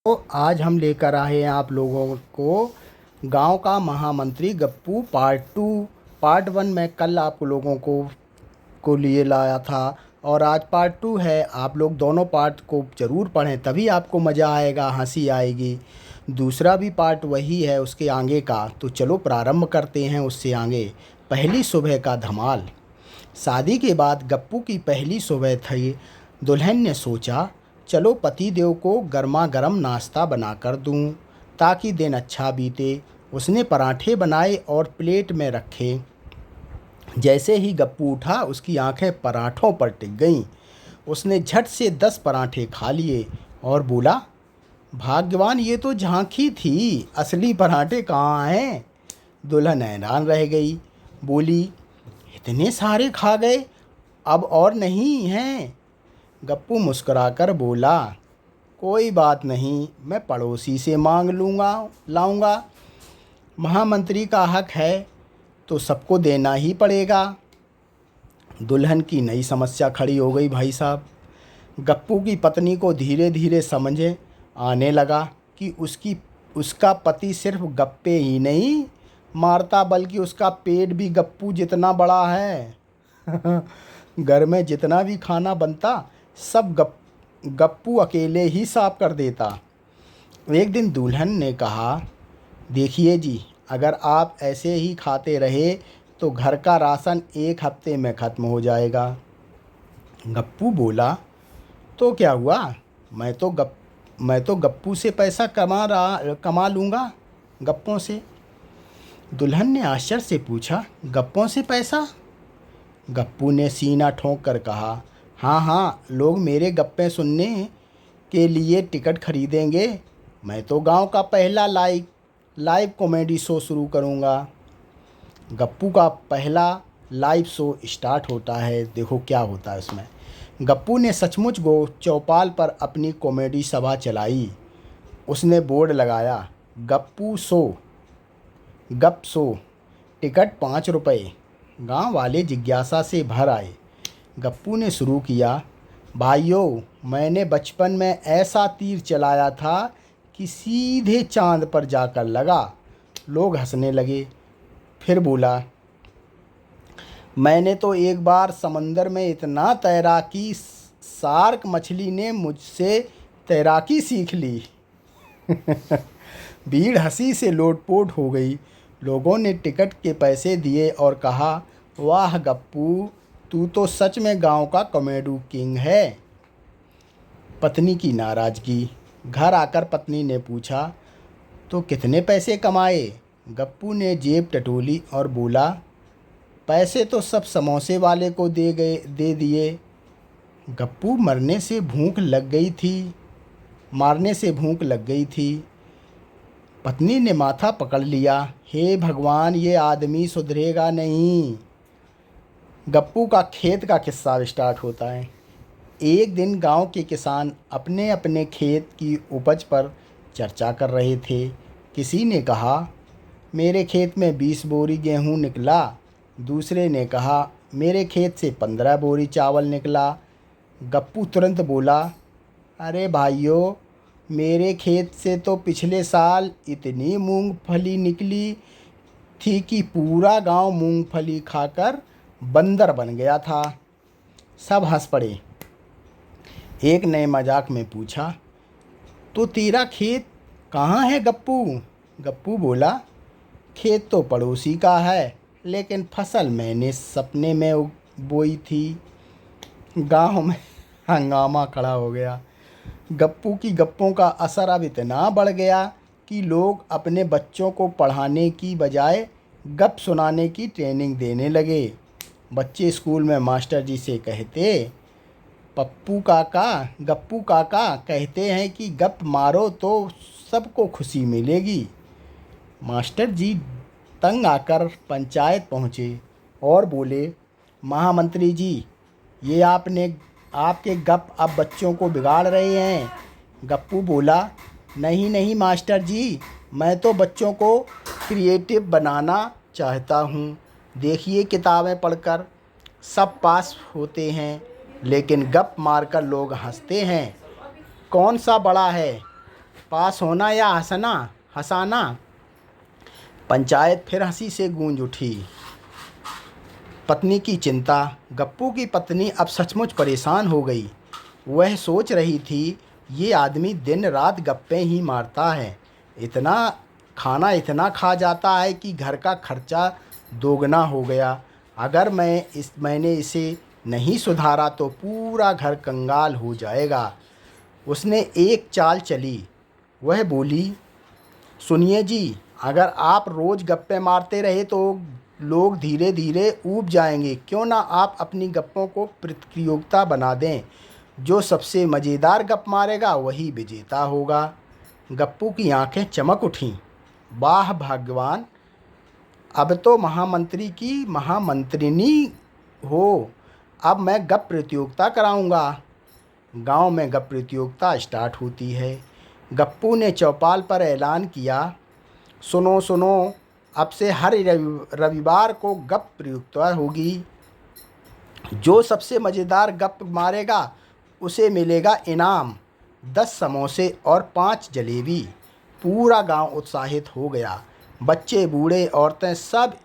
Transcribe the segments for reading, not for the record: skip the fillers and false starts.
तो आज हम लेकर आए हैं आप लोगों को गांव का महामंत्री गप्पू पार्ट 1 में कल आप लोगों को लिए लाया था। और आज पार्ट 2 है। आप लोग दोनों पार्ट को ज़रूर पढ़ें, तभी आपको मज़ा आएगा, हंसी आएगी। दूसरा भी पार्ट वही है उसके आगे का। तो चलो प्रारंभ करते हैं उससे आगे। पहली सुबह का धमाल। शादी के बाद गप्पू की पहली सुबह थी। दुल्हन ने सोचा, चलो पतिदेव को गर्मा गर्म नाश्ता बनाकर दूं ताकि दिन अच्छा बीते। उसने पराठे बनाए और प्लेट में रखे। जैसे ही गप्पू उठा उसकी आंखें पराठों पर टिक गईं। उसने झट से 10 पराठे खा लिए और बोला, भाग्यवान, ये तो झांकी थी, असली पराठे कहाँ हैं? दुल्हन हैरान रह गई। बोली, इतने सारे खा गए, अब और नहीं हैं? गप्पू मुस्कुराकर बोला, कोई बात नहीं, मैं पड़ोसी से मांग लाऊंगा। महामंत्री का हक है तो सबको देना ही पड़ेगा। दुल्हन की नई समस्या खड़ी हो गई भाई साहब। गप्पू की पत्नी को धीरे धीरे समझ आने लगा कि उसका पति सिर्फ गप्पे ही नहीं मारता, बल्कि उसका पेट भी गप्पू जितना बड़ा है। घर में जितना भी खाना बनता सब गप्पू अकेले ही साफ कर देता। एक दिन दुल्हन ने कहा, देखिए जी, अगर आप ऐसे ही खाते रहे तो घर का राशन 1 हफ्ते में ख़त्म हो जाएगा। गप्पू बोला, तो क्या हुआ? मैं तो गप्पू से पैसा कमा लूँगा, गप्पों से। दुल्हन ने आश्चर्य से पूछा, गप्पों से पैसा? गप्पू ने सीना ठोंक कर कहा, हाँ हाँ, लोग मेरे गप्पे सुनने के लिए टिकट खरीदेंगे। मैं तो गांव का पहला लाइव कॉमेडी शो शुरू करूंगा। गप्पू का पहला लाइव शो स्टार्ट होता है। देखो क्या होता है उसमें। गप्पू ने सचमुच चौपाल पर अपनी कॉमेडी सभा चलाई। उसने बोर्ड लगाया, गप शो, टिकट 5 रुपये। गांव वाले जिज्ञासा से भर आए। गप्पू ने शुरू किया, भाइयों, मैंने बचपन में ऐसा तीर चलाया था कि सीधे चांद पर जाकर लगा। लोग हंसने लगे। फिर बोला, मैंने तो एक बार समंदर में इतना तैरा कि शार्क मछली ने मुझसे तैराकी सीख ली। भीड़ हंसी से लोटपोट हो गई। लोगों ने टिकट के पैसे दिए और कहा, वाह गप्पू, तू तो सच में गांव का कॉमेडी किंग है। पत्नी की नाराज़गी। घर आकर पत्नी ने पूछा, तो कितने पैसे कमाए? गप्पू ने जेब टटोली और बोला, पैसे तो सब समोसे वाले को दे दिए। गप्पू मारने से भूख लग गई थी। पत्नी ने माथा पकड़ लिया। हे भगवान, ये आदमी सुधरेगा नहीं। गप्पू का खेत का किस्सा स्टार्ट होता है। एक दिन गांव के किसान अपने अपने खेत की उपज पर चर्चा कर रहे थे। किसी ने कहा, मेरे खेत में 20 बोरी गेहूं निकला। दूसरे ने कहा, मेरे खेत से 15 बोरी चावल निकला। गप्पू तुरंत बोला, अरे भाइयों, मेरे खेत से तो पिछले साल इतनी मूंगफली निकली थी कि पूरा गांव मूंगफली खाकर बंदर बन गया था। सब हंस पड़े। एक ने मजाक में पूछा, तो तेरा खेत कहाँ है गप्पू? गप्पू बोला, खेत तो पड़ोसी का है, लेकिन फसल मैंने सपने में बोई थी। गांव में हंगामा खड़ा हो गया। गप्पू की गप्पों का असर अब इतना बढ़ गया कि लोग अपने बच्चों को पढ़ाने की बजाय गप सुनाने की ट्रेनिंग देने लगे। बच्चे स्कूल में मास्टर जी से कहते, गप्पू काका कहते हैं कि गप मारो तो सबको खुशी मिलेगी। मास्टर जी तंग आकर पंचायत पहुँचे और बोले, महामंत्री जी, ये आपके गप अब बच्चों को बिगाड़ रहे हैं। गप्पू बोला, नहीं नहीं मास्टर जी, मैं तो बच्चों को क्रिएटिव बनाना चाहता हूँ। देखिए, किताबें पढ़कर सब पास होते हैं, लेकिन गप मारकर लोग हंसते हैं। कौन सा बड़ा है, पास होना या हंसाना। पंचायत फिर हंसी से गूंज उठी। पत्नी की चिंता। गप्पू की पत्नी अब सचमुच परेशान हो गई। वह सोच रही थी, ये आदमी दिन रात गप्पे ही मारता है। इतना खा जाता है कि घर का खर्चा दोगुना हो गया। अगर मैंने इसे नहीं सुधारा तो पूरा घर कंगाल हो जाएगा। उसने एक चाल चली। वह बोली, सुनिए जी, अगर आप रोज़ गप्पे मारते रहे तो लोग धीरे धीरे ऊब जाएंगे। क्यों ना आप अपनी गप्पों को प्रतियोगिता बना दें। जो सबसे मज़ेदार गप मारेगा वही विजेता होगा। गप्पू की आंखें चमक उठीं। वाह भगवान, अब तो महामंत्री की महामंत्रिनी हो। अब मैं गप प्रतियोगिता कराऊंगा। गांव में गप प्रतियोगिता स्टार्ट होती है। गप्पू ने चौपाल पर ऐलान किया, सुनो सुनो, अब से हर रविवार को गप प्रतियोगिता होगी। जो सबसे मज़ेदार गप मारेगा उसे मिलेगा इनाम 10 समोसे और 5 जलेबी। पूरा गांव उत्साहित हो गया। बच्चे बूढ़े औरतें सब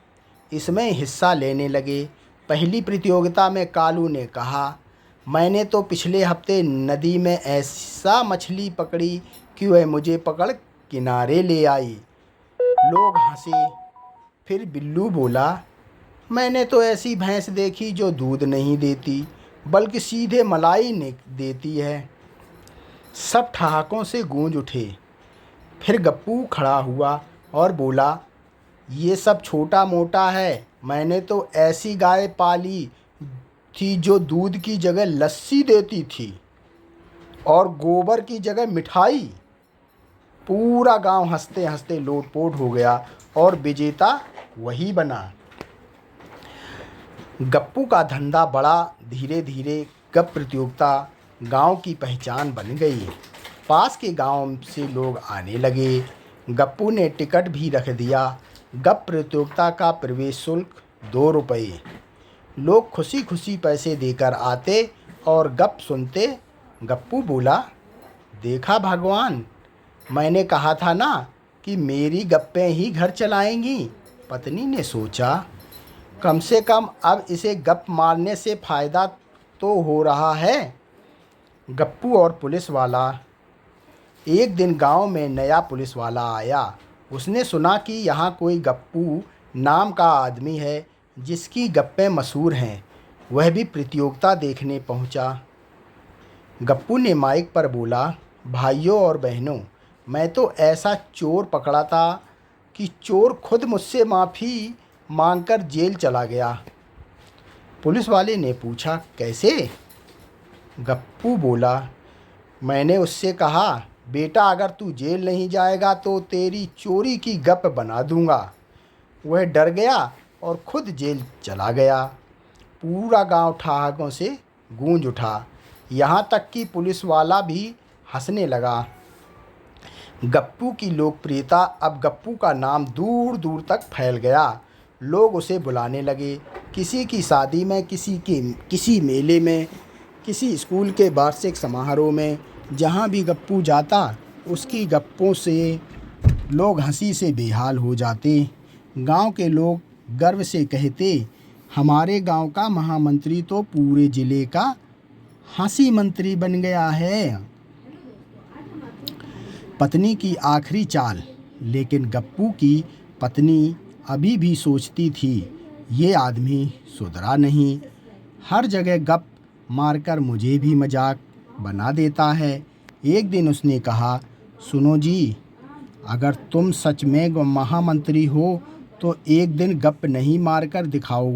इसमें हिस्सा लेने लगे। पहली प्रतियोगिता में कालू ने कहा, मैंने तो पिछले हफ्ते नदी में ऐसा मछली पकड़ी कि वह मुझे पकड़ किनारे ले आई। लोग हंसे। फिर बिल्लू बोला, मैंने तो ऐसी भैंस देखी जो दूध नहीं देती बल्कि सीधे मलाई देती है। सब ठहाकों से गूंज उठे। फिर गप्पू खड़ा हुआ और बोला, ये सब छोटा मोटा है। मैंने तो ऐसी गाय पाली थी जो दूध की जगह लस्सी देती थी और गोबर की जगह मिठाई। पूरा गांव हंसते हंसते लोटपोट हो गया और विजेता वही बना। गप्पू का धंधा बड़ा। धीरे धीरे गप प्रतियोगिता गांव की पहचान बन गई। पास के गांव से लोग आने लगे। गप्पू ने टिकट भी रख दिया। गप प्रतियोगिता का प्रवेश शुल्क 2 रुपये। लोग खुशी खुशी पैसे देकर आते और गप सुनते। गप्पू बोला, देखा भगवान, मैंने कहा था ना कि मेरी गप्पें ही घर चलाएंगी। पत्नी ने सोचा, कम से कम अब इसे गप मारने से फ़ायदा तो हो रहा है। गप्पू और पुलिस वाला। एक दिन गांव में नया पुलिस वाला आया। उसने सुना कि यहाँ कोई गप्पू नाम का आदमी है जिसकी गप्पें मशहूर हैं। वह भी प्रतियोगिता देखने पहुँचा। गप्पू ने माइक पर बोला, भाइयों और बहनों, मैं तो ऐसा चोर पकड़ा था कि चोर खुद मुझसे माफ़ी मांगकर जेल चला गया। पुलिस वाले ने पूछा, कैसे? गप्पू बोला, मैंने उससे कहा, बेटा अगर तू जेल नहीं जाएगा तो तेरी चोरी की गप बना दूंगा। वह डर गया और खुद जेल चला गया। पूरा गांव ठहाकों से गूंज उठा। यहाँ तक कि पुलिस वाला भी हंसने लगा। गप्पू की लोकप्रियता, अब गप्पू का नाम दूर दूर तक फैल गया। लोग उसे बुलाने लगे। किसी की शादी में, किसी मेले में, किसी स्कूल के वार्षिक समारोह में। जहाँ भी गप्पू जाता उसकी गप्पों से लोग हंसी से बेहाल हो जाते। गांव के लोग गर्व से कहते, हमारे गांव का महामंत्री तो पूरे जिले का हंसी मंत्री बन गया है। पत्नी की आखिरी चाल। लेकिन गप्पू की पत्नी अभी भी सोचती थी, ये आदमी सुधरा नहीं। हर जगह गप मारकर मुझे भी मजाक बना देता है। एक दिन उसने कहा, सुनो जी, अगर तुम सच में महामंत्री हो तो एक दिन गप नहीं मारकर दिखाओ,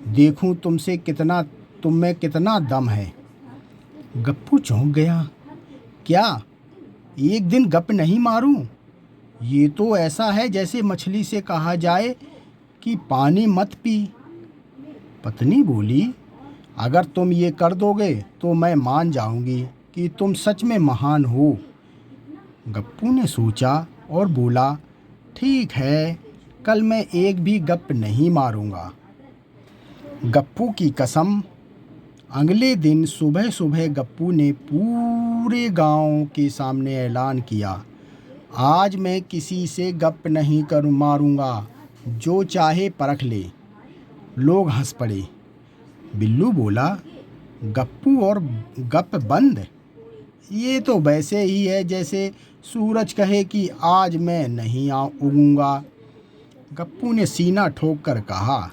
देखूं तुम में कितना दम है। गप्पू चौंक गया। क्या? एक दिन गप नहीं मारूं? ये तो ऐसा है जैसे मछली से कहा जाए कि पानी मत पी। पत्नी बोली, अगर तुम ये कर दोगे तो मैं मान जाऊंगी कि तुम सच में महान हो। गप्पू ने सोचा और बोला, ठीक है, कल मैं एक भी गप नहीं मारूंगा। गप्पू की कसम। अगले दिन सुबह सुबह गप्पू ने पूरे पूरे गांव के सामने ऐलान किया, आज मैं किसी से गप नहीं कर मारूंगा, जो चाहे परख ले। लोग हंस पड़े। बिल्लू बोला, गप्पू और गप बंद? ये तो वैसे ही है जैसे सूरज कहे कि आज मैं नहीं उगूंगा। गप्पू ने सीना ठोक कर कहा,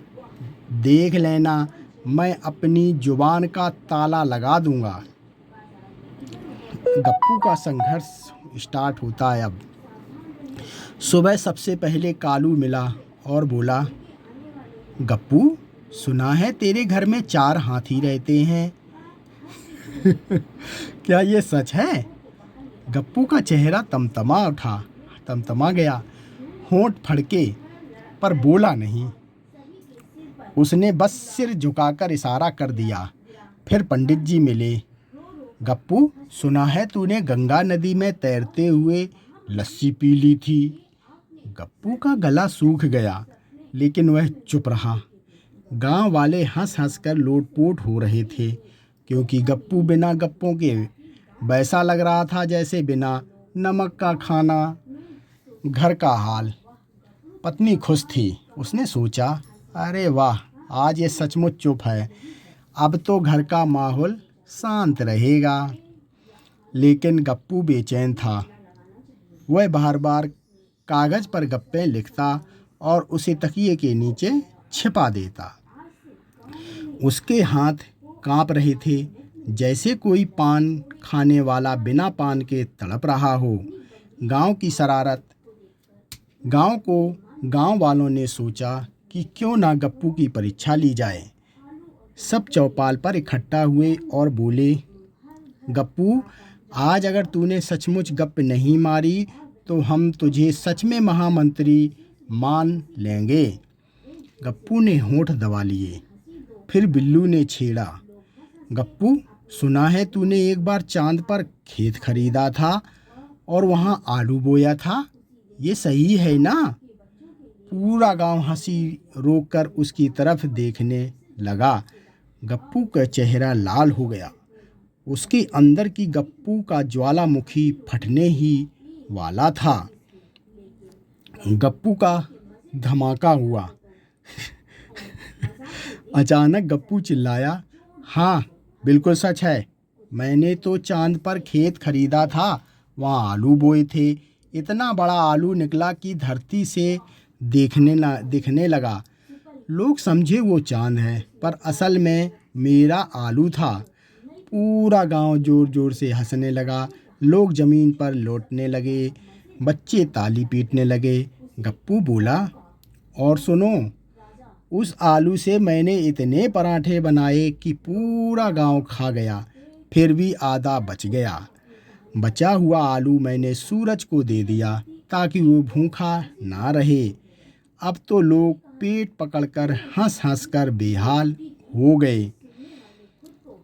देख लेना, मैं अपनी जुबान का ताला लगा दूंगा। गप्पू का संघर्ष स्टार्ट होता है अब। सुबह सबसे पहले कालू मिला और बोला, गप्पू, सुना है तेरे घर में 4 हाथी रहते हैं। क्या ये सच है? गप्पू का चेहरा तमतमा गया, होंठ फड़के, पर बोला नहीं। उसने बस सिर झुकाकर इशारा कर दिया। फिर पंडित जी मिले। गप्पू, सुना है तूने गंगा नदी में तैरते हुए लस्सी पी ली थी। गप्पू का गला सूख गया, लेकिन वह चुप रहा। गांव वाले हंस हंस कर लोटपोट हो रहे थे, क्योंकि गप्पू बिना गप्पों के वैसा लग रहा था जैसे बिना नमक का खाना। घर का हाल। पत्नी खुश थी। उसने सोचा, अरे वाह, आज ये सचमुच चुप है, अब तो घर का माहौल शांत रहेगा। लेकिन गप्पू बेचैन था। वह बार बार कागज़ पर गप्पें लिखता और उसे तकिए के नीचे छिपा देता। उसके हाथ कांप रहे थे, जैसे कोई पान खाने वाला बिना पान के तड़प रहा हो। गांव की शरारत। गांव वालों ने सोचा कि क्यों ना गप्पू की परीक्षा ली जाए। सब चौपाल पर इकट्ठा हुए और बोले, गप्पू, आज अगर तूने सचमुच गप नहीं मारी तो हम तुझे सच में महामंत्री मान लेंगे। गप्पू ने होंठ दबा लिए। फिर बिल्लू ने छेड़ा, गप्पू, सुना है तूने एक बार चांद पर खेत खरीदा था और वहाँ आलू बोया था, ये सही है ना? पूरा गांव हंसी रोककर उसकी तरफ देखने लगा। गप्पू का चेहरा लाल हो गया। उसके अंदर की गप्पू का ज्वालामुखी फटने ही वाला था। गप्पू का धमाका हुआ। अचानक गप्पू चिल्लाया, हाँ, बिल्कुल सच है, मैंने तो चांद पर खेत खरीदा था, वहाँ आलू बोए थे। इतना बड़ा आलू निकला कि धरती से दिखने लगा। लोग समझे वो चांद है, पर असल में मेरा आलू था। पूरा गांव जोर जोर से हंसने लगा। लोग ज़मीन पर लौटने लगे, बच्चे ताली पीटने लगे। गप्पू बोला, और सुनो, उस आलू से मैंने इतने पराठे बनाए कि पूरा गांव खा गया, फिर भी आधा बच गया। बचा हुआ आलू मैंने सूरज को दे दिया ताकि वो भूखा ना रहे। अब तो लोग पेट पकड़कर हंस हंस कर बेहाल हो गए।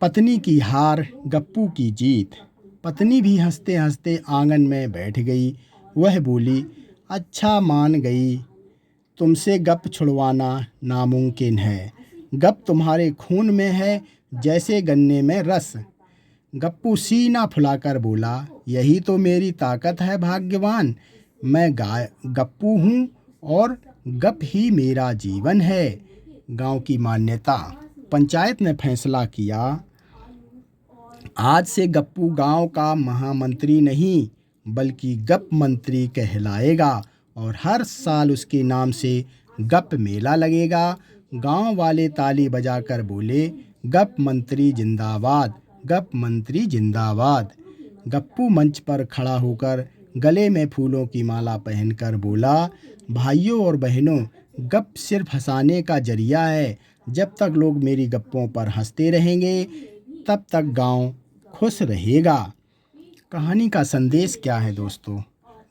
पत्नी की हार, गप्पू की जीत। पत्नी भी हंसते हंसते आंगन में बैठ गई। वह बोली, अच्छा, मान गई, तुमसे गप छुड़वाना नामुमकिन है। गप तुम्हारे खून में है, जैसे गन्ने में रस। गप्पू सीना फुलाकर बोला, यही तो मेरी ताकत है भाग्यवान। मैं गप्पू हूँ और गप ही मेरा जीवन है। गांव की मान्यता। पंचायत ने फैसला किया, आज से गप्पू गांव का महामंत्री नहीं बल्कि गप मंत्री कहलाएगा और हर साल उसके नाम से गप मेला लगेगा। गांव वाले ताली बजाकर बोले, गप मंत्री जिंदाबाद, गप मंत्री जिंदाबाद। गप्पू मंच पर खड़ा होकर गले में फूलों की माला पहनकर बोला, भाइयों और बहनों, गप सिर्फ हंसाने का जरिया है। जब तक लोग मेरी गप्पों पर हंसते रहेंगे तब तक गांव खुश रहेगा। कहानी का संदेश क्या है दोस्तों?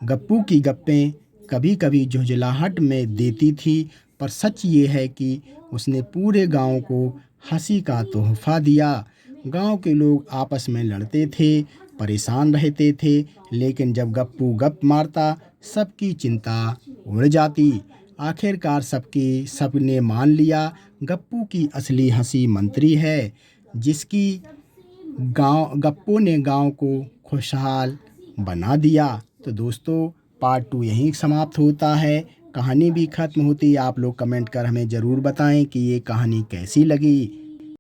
गप्पू की गप्पें कभी कभी झुंझलाहट में देती थी, पर सच ये है कि उसने पूरे गांव को हंसी का तोहफा दिया। गांव के लोग आपस में लड़ते थे, परेशान रहते थे, लेकिन जब गप्पू गप मारता सबकी चिंता उड़ जाती। आखिरकार सबने मान लिया, गप्पू की असली हंसी मंत्री है, जिसकी गप्पू ने गांव को खुशहाल बना दिया। तो दोस्तों पार्ट 2 यहीं समाप्त होता है, कहानी भी ख़त्म होती है। आप लोग कमेंट कर हमें ज़रूर बताएं कि ये कहानी कैसी लगी।